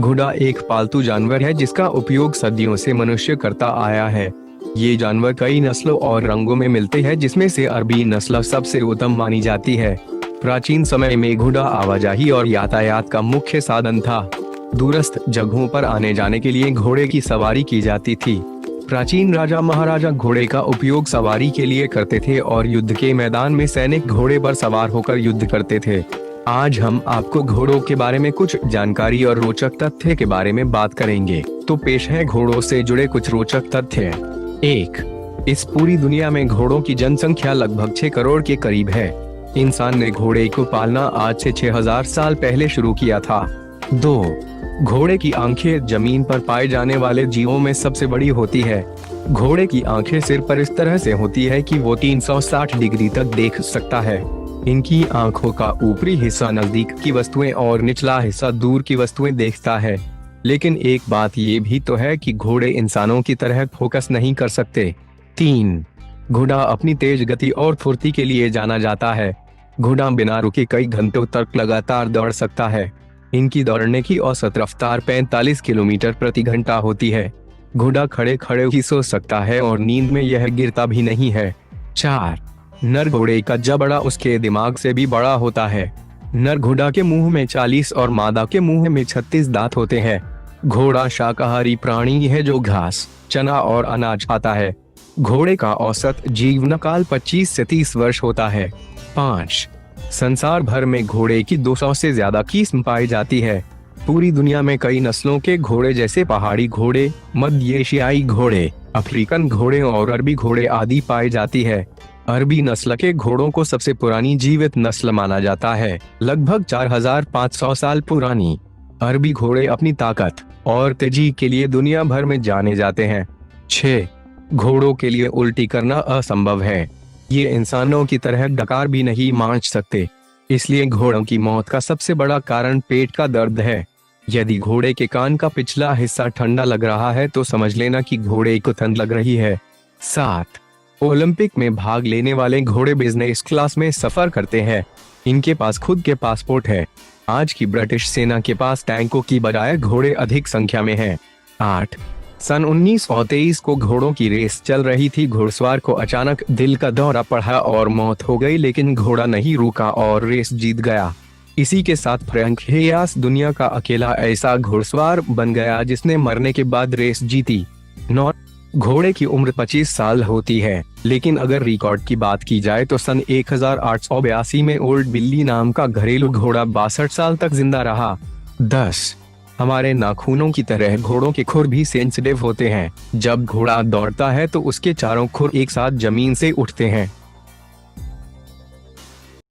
घोड़ा एक पालतू जानवर है जिसका उपयोग सदियों से मनुष्य करता आया है। ये जानवर कई नस्लों और रंगों में मिलते हैं, जिसमें से अरबी नस्ल सबसे उत्तम मानी जाती है। प्राचीन समय में घोड़ा आवाजाही और यातायात का मुख्य साधन था। दूरस्थ जगहों पर आने जाने के लिए घोड़े की सवारी की जाती थी। प्राचीन राजा महाराजा घोड़े का उपयोग सवारी के लिए करते थे और युद्ध के मैदान में सैनिक घोड़े पर सवार होकर युद्ध करते थे। आज हम आपको घोड़ों के बारे में कुछ जानकारी और रोचक तथ्य के बारे में बात करेंगे। तो पेश है घोड़ों से जुड़े कुछ रोचक तथ्य। 1. इस पूरी दुनिया में घोड़ों की जनसंख्या लगभग 6 करोड़ के करीब है। इंसान ने घोड़े को पालना आज से 6000 साल पहले शुरू किया था। 2. घोड़े की आंखें जमीन पर पाए जाने वाले जीवों में सबसे बड़ी होती है। घोड़े की आंखें सिर पर इस तरह से होती है कि वो 360 डिग्री तक देख सकता है। इनकी आंखों का ऊपरी हिस्सा नजदीक की वस्तुएं और निचला हिस्सा दूर की वस्तुएं देखता है। लेकिन एक बात ये भी तो है कि घोड़े इंसानों की तरह फोकस नहीं कर सकते। 3. घोड़ा अपनी तेज गति और फुर्ती के लिए जाना जाता है। घोड़ा बिना रुके कई घंटों तक लगातार दौड़ सकता है। इनकी दौड़ने की औसत रफ्तार 45 किलोमीटर प्रति घंटा होती है। घोड़ा खड़े खड़े ही सो सकता है और नींद में यह गिरता भी नहीं है। 4. नर घोड़े का जबड़ा उसके दिमाग से भी बड़ा होता है। नर घोड़ा के मुंह में 40 और मादा के मुंह में 36 दांत होते हैं। घोड़ा शाकाहारी प्राणी है जो घास, चना और अनाज खाता है। घोड़े का औसत जीवन काल 25 से 30 वर्ष होता है। 5. संसार भर में घोड़े की 200 से ज्यादा किस्म पाई जाती है। पूरी दुनिया में कई नस्लों के घोड़े जैसे पहाड़ी घोड़े, मध्य एशियाई घोड़े, अफ्रीकन घोड़े और अरबी घोड़े आदि पाई जाती है। अरबी नस्ल के घोड़ों को सबसे पुरानी जीवित नस्ल माना जाता है, लगभग 4500 साल पुरानी। अरबी घोड़े अपनी ताकत और तेजी के लिए दुनिया भर में जाने जाते हैं। 6. घोड़ों के लिए उल्टी करना असंभव है। ये इंसानों की तरह डकार भी नहीं मार सकते, इसलिए घोड़ों की मौत का सबसे बड़ा कारण पेट का दर्द है। यदि घोड़े के कान का पिछला हिस्सा ठंडा लग रहा है तो समझ लेना कि घोड़े को ठंड लग रही है। 7. ओलंपिक में भाग लेने वाले घोड़े बिजनेस क्लास में सफर करते हैं। इनके पास खुद के पासपोर्ट है। आज की ब्रिटिश सेना के पास टैंकों की बजाय घोड़े अधिक संख्या में हैं। 8. सन 1923 को घोड़ों की रेस चल रही थी। घुड़सवार को अचानक दिल का दौरा पड़ा और मौत हो गई, लेकिन घोड़ा नहीं रुका और रेस जीत गया। इसी के साथ फ्रैंक हेयास दुनिया का अकेला ऐसा घुड़सवार बन गया जिसने मरने के बाद रेस जीती। 9. घोड़े की उम्र 25 साल होती है, लेकिन अगर रिकॉर्ड की बात की जाए तो सन 1882 में ओल्ड बिल्ली नाम का घरेलू घोड़ा 62 साल तक जिंदा रहा। 10. हमारे नाखूनों की तरह घोड़ों के खुर भी सेंसिटिव होते हैं। जब घोड़ा दौड़ता है तो उसके चारों खुर एक साथ जमीन से उठते हैं।